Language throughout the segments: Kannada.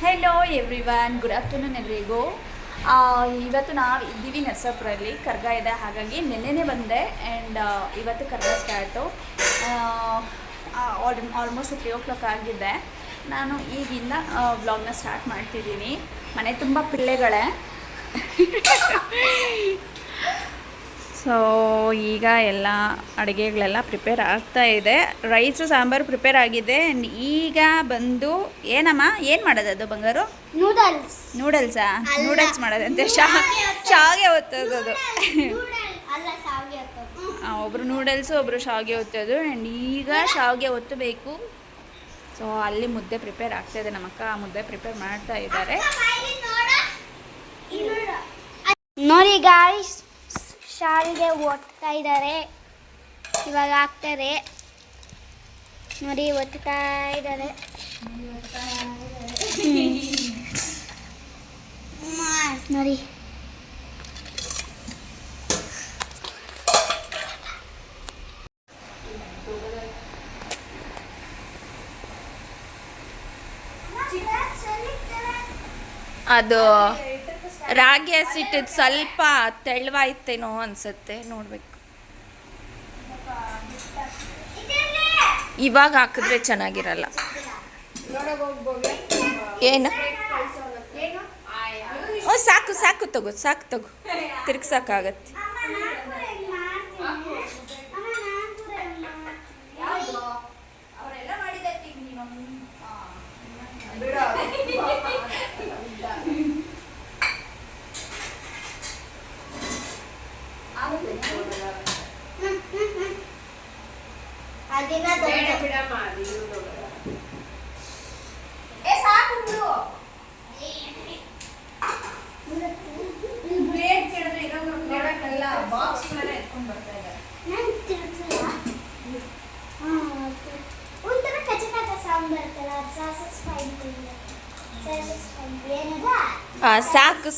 ಹೆಲೋ ಎವ್ರಿವನ್, ಗುಡ್ ಆಫ್ಟರ್ನೂನ್ ಎಲ್ರಿಗೂ. ಇವತ್ತು ನಾವು ಇದ್ದೀವಿ ನರಸಾಪುರಲ್ಲಿ. ಕರ್ಗ ಇದೆ, ಹಾಗಾಗಿ ನೆನ್ನೆನೇ ಬಂದೆ. ಆ್ಯಂಡ್ ಇವತ್ತು ಕರ್ಗ ಸ್ಟಾರ್ಟು. ಆಲ್ಮೋಸ್ಟ್ 3 o'clock ಆಗಿದೆ. ನಾನು ಈಗಿಂದ ವ್ಲಾಗ್ನ ಸ್ಟಾರ್ಟ್ ಮಾಡ್ತಿದ್ದೀನಿ. ಮನೆ ತುಂಬ ಪಿಳ್ಳೆಗಳೇ. ಸೊ ಈಗ ಎಲ್ಲ ಅಡುಗೆಗಳೆಲ್ಲ ಪ್ರಿಪೇರ್ ಆಗ್ತಾ ಇದೆ. ರೈಸು ಸಾಂಬಾರು ಪ್ರಿಪೇರ್ ಆಗಿದೆ. ಆ್ಯಂಡ್ ಈಗ ಬಂದು ಏನಮ್ಮ ಏನು ಮಾಡೋದದು ಬಂಗಾರು? ನೂಡಲ್ಸಾ? ನೂಡಲ್ಸ್ ಮಾಡೋದಂತೆ. ಶಾವಿಗೆ ಒತ್ತೋದು. ಒಬ್ಬರು ನೂಡಲ್ಸು, ಒಬ್ಬರು ಶಾವಿಗೆ ಒತ್ತೋದು. ಆ್ಯಂಡ್ ಈಗ ಶಾವಿಗೆ ಒತ್ತಬೇಕು. ಸೊ ಅಲ್ಲಿ ಮುದ್ದೆ ಪ್ರಿಪೇರ್ ಆಗ್ತಾಯಿದೆ. ನಮ್ಮಕ್ಕ ಮುದ್ದೆ ಪ್ರಿಪೇರ್ ಮಾಡ್ತಾ ಇದ್ದಾರೆ. ನೋಡಿ ಗಾಯ್ಸ್, ಶಾವಿಗೆ ಒತ್ತಾ ಇದ್ದಾರೆ. ಇವಾಗ ಹಾಕ್ತಾರೆ ನೋಡಿ, ಒತ್ತಾ ಇದ್ದಾರೆ. ನೋಡಿ ಅದು ರಾಗಿ ಹಸಿಟ್ಟಿದ್ದು ಸ್ವಲ್ಪ ತೆಳುವಾಯ್ತೇನೋ ಅನ್ಸುತ್ತೆ, ನೋಡ್ಬೇಕು. ಇವಾಗ ಹಾಕಿದ್ರೆ ಚೆನ್ನಾಗಿರಲ್ಲ. ಏನು? ಸಾಕು ಸಾಕು ತಗೋ ತಿರ್ಗ್ಸಕ್ಕಾಗತ್ತೆ.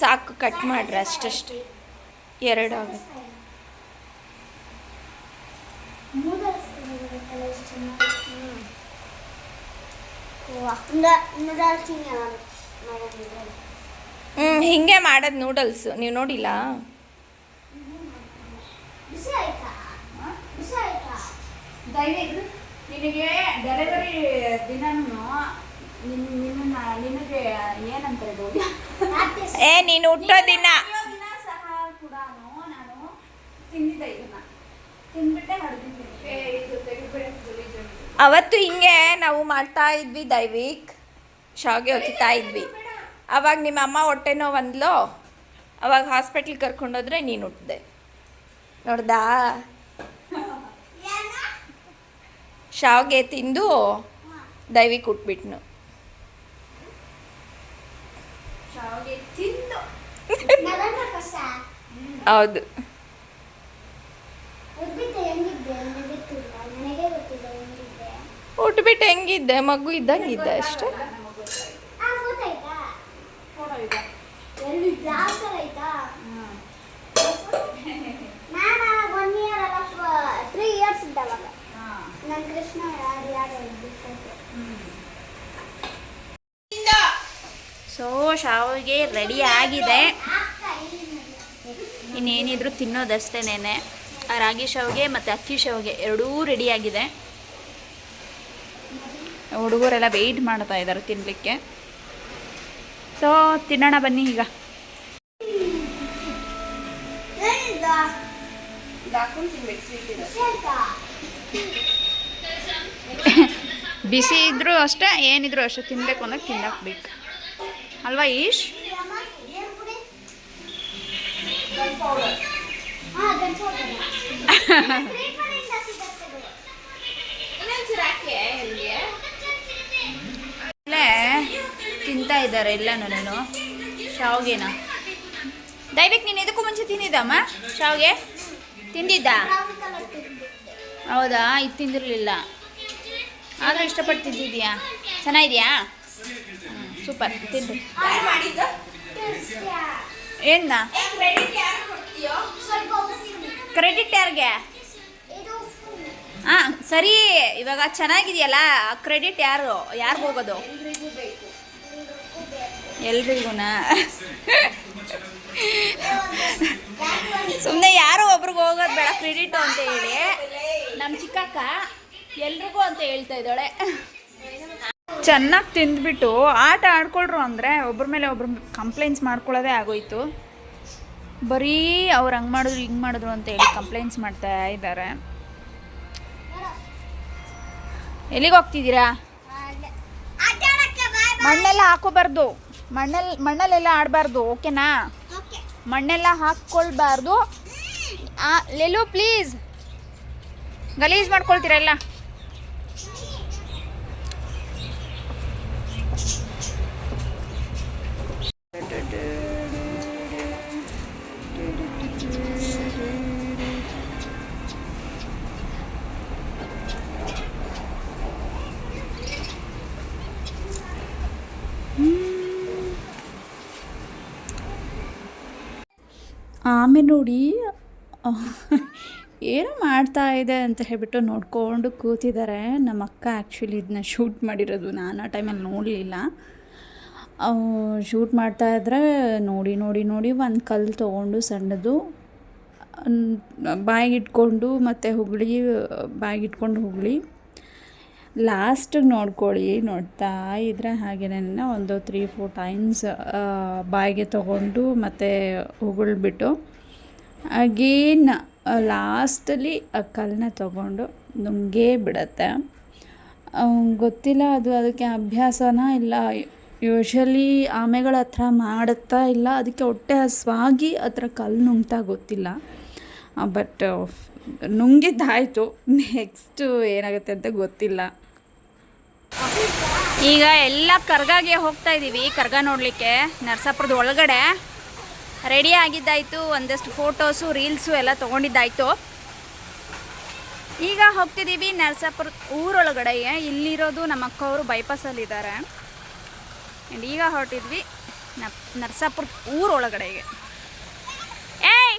ಸಾಕು ಕಟ್ ಮಾಡ್ರಿ, ಅಷ್ಟಷ್ಟು. 2 ಆಗುತ್ತೆ. ಹಿಂಗೆ ಮಾಡೋದು ನೂಡಲ್ಸ್. ನೀವು ನೋಡಿಲ್ಲ? ನಿನಗೆ ಡೆಲಿವರಿ ದಿನನೂ ನಿನಗೆ ಏನಂತಾರೆ, ನೀನು ಹುಟ್ಟೋ ದಿನ ಸಹ ಕೂಡ ನಾನು ತಿಂದಿದ್ದೆ. ಇದನ್ನ ತಿಂದ್ಬಿಟ್ಟೆ ಹೊಡೆದಿದ್ದೀನಿ. ಅವತ್ತು ಹಿಂಗೆ ನಾವು ಮಾಡ್ತಾ ಇದ್ವಿ ದೈವಿಕ್, ಶಾವಿಗೆ ಹೊತ್ತಿತಾ ಇದ್ವಿ. ಅವಾಗ ನಿಮ್ಮ ಅಮ್ಮ ಹೊಟ್ಟೆ ನೋವು ಅಂದ್ಲೋ, ಅವಾಗ ಹಾಸ್ಪಿಟ್ಲಿಗೆ ಕರ್ಕೊಂಡೋದ್ರೆ ನೀನು ಹುಟ್ಟಿದೆ. ನೋಡ್ದಾ? ಶಾವಿಗೆ ತಿಂದು ದೈವಿಕ್ ಹುಟ್ಬಿಟ್ನು. ಹೌದು. ಹುಟ್ಬಿಟ್ಟು ಹೆಂಗಿದ್ದೆ? ಮಗು ಇದ್ದಂಗಿದ್ದೆ ಅಷ್ಟೇ. ಸೊ ಶಾವಿಗೆ ರೆಡಿ ಆಗಿದೆ. ಇನ್ನೇನಿದ್ರು ತಿನ್ನೋದಷ್ಟೇನೆ. ರಾಗಿ ಶಾವಿಗೆ ಮತ್ತು ಅಕ್ಕಿ ಶಾವಿಗೆ ಎರಡೂ ರೆಡಿಯಾಗಿದೆ. ಹುಡುಗರೆಲ್ಲ ವೆಯ್ಟ್ ಮಾಡ್ತಾ ಇದ್ದಾರೆ ತಿನ್ನಲಿಕ್ಕೆ. ಸೊ ತಿನ್ನೋಣ ಬನ್ನಿ ಈಗ. ಬಿಸಿ ಇದ್ರೂ ಅಷ್ಟೇ, ಏನಿದ್ರು ಅಷ್ಟೇ, ತಿನ್ನಬೇಕು ಅನ್ನೋದು ತಿನ್ನಬೇಕು ಅಲ್ವಾ ಈಶ್? ತಿಂತಾ ಇದ್ದಾರೆ ಎಲ್ಲನೂ ಶಾವಿಗೆನ. ದೈವಿಕ್ ನೀನು ಇದಕ್ಕೂ ಮುಂಚೆ ತಿಂದಿದ್ದಮ್ಮ ಶಾವಿಗೆ? ತಿಂದಿದ್ದ? ಹೌದಾ? ಇದು ತಿಂದಿರಲಿಲ್ಲ, ಆದರೂ ಇಷ್ಟಪಟ್ಟು ತಿಂದಿದ್ಯಾ? ಚೆನ್ನಾಗಿದೆಯಾ? ಸೂಪರ್, ತಿಂದು. ಏನ ಕ್ರೆಡಿಟ್ ಯಾರಿಗೆ? ಹಾಂ ಸರಿ, ಇವಾಗ ಚೆನ್ನಾಗಿದೆಯಲ್ಲ, ಕ್ರೆಡಿಟ್ ಯಾರು ಹೋಗೋದು? ಎಲ್ರಿಗೂನಾ? ಸುಮ್ಮನೆ ಯಾರೋ ಒಬ್ರಿಗೆ ಹೋಗೋದು ಬೇಡ ಕ್ರೆಡಿಟು ಅಂತ ಹೇಳಿ ನಮ್ಮ ಚಿಕ್ಕಕ್ಕ ಎಲ್ರಿಗೂ ಅಂತ ಹೇಳ್ತಾ ಇದ್ದಾಳೆ. ಚೆನ್ನಾಗಿ ತಿಂದ್ಬಿಟ್ಟು ಆಟ ಆಡ್ಕೊಳ್ರು ಅಂದರೆ ಒಬ್ರ ಮೇಲೆ ಒಬ್ರು ಕಂಪ್ಲೇಂಟ್ಸ್ ಮಾಡ್ಕೊಳ್ಳೋದೇ ಆಗೋಯ್ತು. ಬರೀ ಅವ್ರು ಹಂಗೆ ಮಾಡಿದ್ರು ಹಿಂಗೆ ಮಾಡಿದ್ರು ಅಂತ ಹೇಳಿ ಕಂಪ್ಲೇಂಟ್ಸ್ ಮಾಡ್ತಾ ಇದ್ದಾರೆ. ಎಲ್ಲಿಗೆ ಹೋಗ್ತಿದ್ದೀರಾ? ಮಣ್ಣೆಲ್ಲ ಹಾಕೋಬಾರ್ದು, ಮಣ್ಣಲ್ಲೆಲ್ಲ ಆಡಬಾರ್ದು, ಓಕೆನಾ? ಮಣ್ಣೆಲ್ಲ ಹಾಕ್ಕೊಳ್ಬಾರ್ದು. ಲೆಲು ಪ್ಲೀಸ್, ಗಲೀಜ್ ಮಾಡ್ಕೊಳ್ತೀರಲ್ಲ. ಆಮೇಲೆ ನೋಡಿ ಏನೋ ಮಾಡ್ತಾ ಇದೆ ಅಂತ ಹೇಳ್ಬಿಟ್ಟು ನೋಡಿಕೊಂಡು ಕೂತಿದ್ದಾರೆ. ನಮ್ಮ ಅಕ್ಕ ಆ್ಯಕ್ಚುಲಿ ಇದನ್ನ ಶೂಟ್ ಮಾಡಿರೋದು, ನಾನು ಆ ಟೈಮಲ್ಲಿ ನೋಡಲಿಲ್ಲ. ಶೂಟ್ ಮಾಡ್ತಾಯಿದ್ರೆ ನೋಡಿ ನೋಡಿ ನೋಡಿ ಒಂದು ಕಲ್ಲು ತೊಗೊಂಡು ಸಣ್ಣದು ಬಾಯಿಗಿಟ್ಕೊಂಡು ಮತ್ತು ಹುಗುಳಿ, ಬಾಯಿಗಿಟ್ಕೊಂಡು ಹುಗುಳಿ ಲಾಸ್ಟಿಗೆ ನೋಡ್ಕೊಳ್ಳಿ. ನೋಡ್ತಾ ಇದ್ದರೆ ಹಾಗೆನೇ ಒಂದು 3-4 ಟೈಮ್ಸ್ ಬಾಯಿಗೆ ತೊಗೊಂಡು ಮತ್ತು ಉಗುಳ್ಬಿಟ್ಟು ಅಗೇನ್ ಲಾಸ್ಟಲ್ಲಿ ಆ ಕಲ್ಲನ್ನ ತೊಗೊಂಡು ನುಂಗೇ ಬಿಡತ್ತೆ. ಗೊತ್ತಿಲ್ಲ ಅದು ಅದಕ್ಕೆ ಅಭ್ಯಾಸನ ಇಲ್ಲ, ಯೂಶ್ವಲಿ ಆಮೆಗಳ ಹತ್ರ ಮಾಡುತ್ತಾ ಇಲ್ಲ, ಅದಕ್ಕೆ ಹೊಟ್ಟೆ ಹಸ್ವಾಗಿ ಆ ಥರ ಕಲ್ಲು ನುಂಗ್ತಾ ಗೊತ್ತಿಲ್ಲ. ಬಟ್ ನುಂಗಿದ್ದಾಯಿತು, ನೆಕ್ಸ್ಟು ಏನಾಗುತ್ತೆ ಅಂತ ಗೊತ್ತಿಲ್ಲ. ಈಗ ಎಲ್ಲ ಕರ್ಗಾಗೆ ಹೋಗ್ತಾ ಇದ್ದೀವಿ, ಕರ್ಗ ನೋಡಲಿಕ್ಕೆ. ನರಸಾಪುರದ ಒಳಗಡೆ ರೆಡಿ ಆಗಿದ್ದಾಯಿತು, ಒಂದಷ್ಟು ಫೋಟೋಸು ರೀಲ್ಸು ಎಲ್ಲ ತೊಗೊಂಡಿದ್ದಾಯಿತು. ಈಗ ಹೋಗ್ತಿದ್ದೀವಿ ನರಸಾಪುರ ಊರೊಳಗಡೆಗೆ. ಇಲ್ಲಿರೋದು ನಮ್ಮ ಅಕ್ಕವರು ಬೈಪಾಸಲ್ಲಿದ್ದಾರೆ. ಆ್ಯಂಡ್ ಈಗ ಹೊರಟಿದ್ವಿ ನರಸಾಪುರ ಊರೊಳಗಡೆಗೆ. ಏಯ್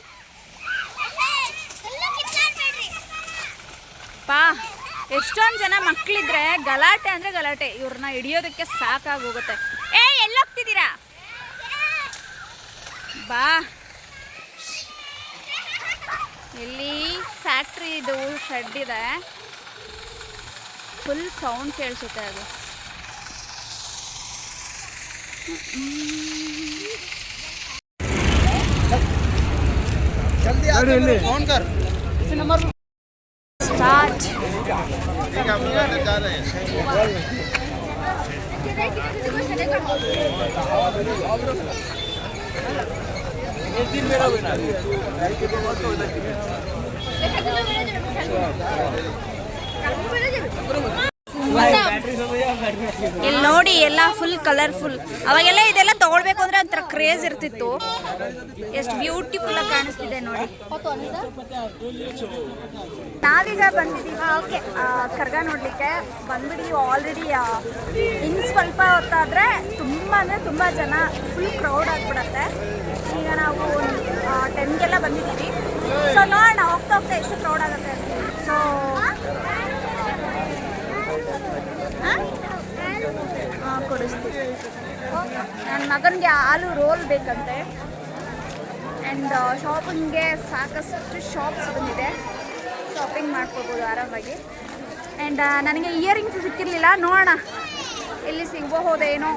ಪಾ, ಎಷ್ಟೊಂದು ಜನ ಮಕ್ಕಳಿದ್ರೆ ಗಲಾಟೆ ಅಂದರೆ ಗಲಾಟೆ, ಇವ್ರನ್ನ ಹಿಡಿಯೋದಕ್ಕೆ ಸಾಕಾಗೋಗುತ್ತೆ. ಎಲ್ಲೋಗ್ತಿದ್ದೀರಾ? ಬಾ, ಇಲ್ಲಿ ಫ್ಯಾಕ್ಟ್ರಿ ಇದು ಶೆಡ್ ಇದೆ, ಫುಲ್ ಸೌಂಡ್ ಕೇಳಿಸುತ್ತೆ ಅದು. स्टार्ट ಇಲ್ಲಿ ನೋಡಿ ಎಲ್ಲ ಫುಲ್ ಕಲರ್ಫುಲ್. ಅವಾಗೆಲ್ಲ ಇದೆಲ್ಲ ತಗೊಳ್ಬೇಕು ಅಂದ್ರೆ ಒಂಥರ ಕ್ರೇಜ್ ಇರ್ತಿತ್ತು. ಎಷ್ಟು ಬ್ಯೂಟಿಫುಲ್ ಆಗಿ ಕಾಣಿಸ್ತಿದೆ ನೋಡಿ. ನಾವೀಗ ಬಂದಿದ್ದೀವಿ ಓಕೆ ಕರ್ಗ ನೋಡಲಿಕ್ಕೆ. ಬಂದ್ಬಿಡಿ ಆಲ್ರೆಡಿ ಇನ್ನು ಸ್ವಲ್ಪ ಹೊತ್ತಾದರೆ ತುಂಬ ಅಂದರೆ ತುಂಬ ಜನ, ಫುಲ್ ಕ್ರೌಡ್ ಆಗಿಬಿಡತ್ತೆ. ಈಗ ನಾವು 10ಗೆಲ್ಲ ಬಂದಿದ್ದೀವಿ. ಸೊ ನೋಡೋಣ ಹೋಗ್ತಾ ಹೋಗ್ತಾ ಎಷ್ಟು ಕ್ರೌಡ್ ಆಗುತ್ತೆ. ಸೊ ಕೊಡಿಸ್ತೀವಿ. ನನ್ನ ಮಗನಿಗೆ ಆಲೂ ರೋಲ್ ಬೇಕಂತೆ. ಆ್ಯಂಡ್ ಶಾಪಿಂಗ್ಗೆ ಸಾಕಷ್ಟು ಶಾಪ್ಸ್ ಬಂದಿದೆ, ಶಾಪಿಂಗ್ ಮಾಡ್ಕೋಬೋದು ಆರಾಮಾಗಿ. ಆ್ಯಂಡ್ ನನಗೆ ಇಯರಿಂಗ್ಸ್ ಸಿಕ್ಕಿರಲಿಲ್ಲ, ನೋಡೋಣ ಎಲ್ಲಿ ಸಿಗಬಹುದೇನೋ.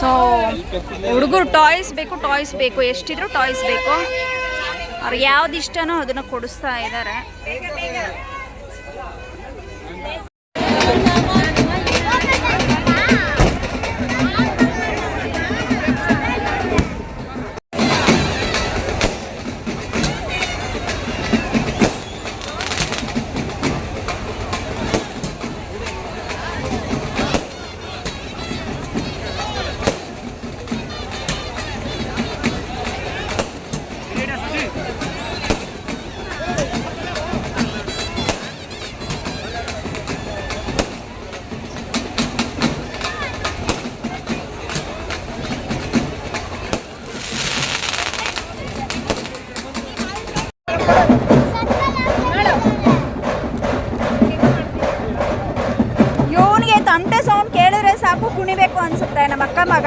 ಸೊ ಹುಡುಗರು ಟಾಯ್ಸ್ ಬೇಕು, ಎಷ್ಟಿದ್ರು ಟಾಯ್ಸ್ ಬೇಕು. ಅವ್ರಿಗೆ ಯಾವ್ದು ಇಷ್ಟನೋ ಅದನ್ನು ಕೊಡಿಸ್ತಾ ಇದ್ದಾರೆ. ಅಕ್ಕ ಮಗ.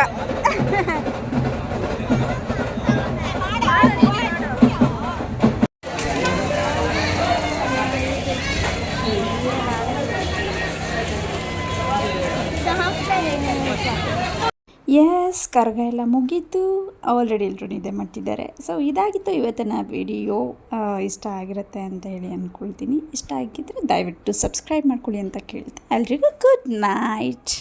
ಎಸ್ ಕರ್ಗ ಎಲ್ಲ ಮುಗೀತು. ಆಲ್ರೆಡಿ ಎಲ್ಲರೂ ನಿದ್ದೆ ಮಾಡ್ತಿದ್ದಾರೆ. ಸೊ ಇದಾಗಿತ್ತು ಇವತ್ತಿನ ವಿಡಿಯೋ. ಇಷ್ಟ ಆಗಿರುತ್ತೆ ಅಂತ ಹೇಳಿ ಅಂದ್ಕೊಳ್ತೀನಿ. ಇಷ್ಟ ಆಗಿದ್ದರೆ ದಯವಿಟ್ಟು ಸಬ್ಸ್ಕ್ರೈಬ್ ಮಾಡ್ಕೊಳ್ಳಿ ಅಂತ ಕೇಳ್ತೆ. ಎಲ್ರಿಗೂ ಗುಡ್ ನೈಟ್.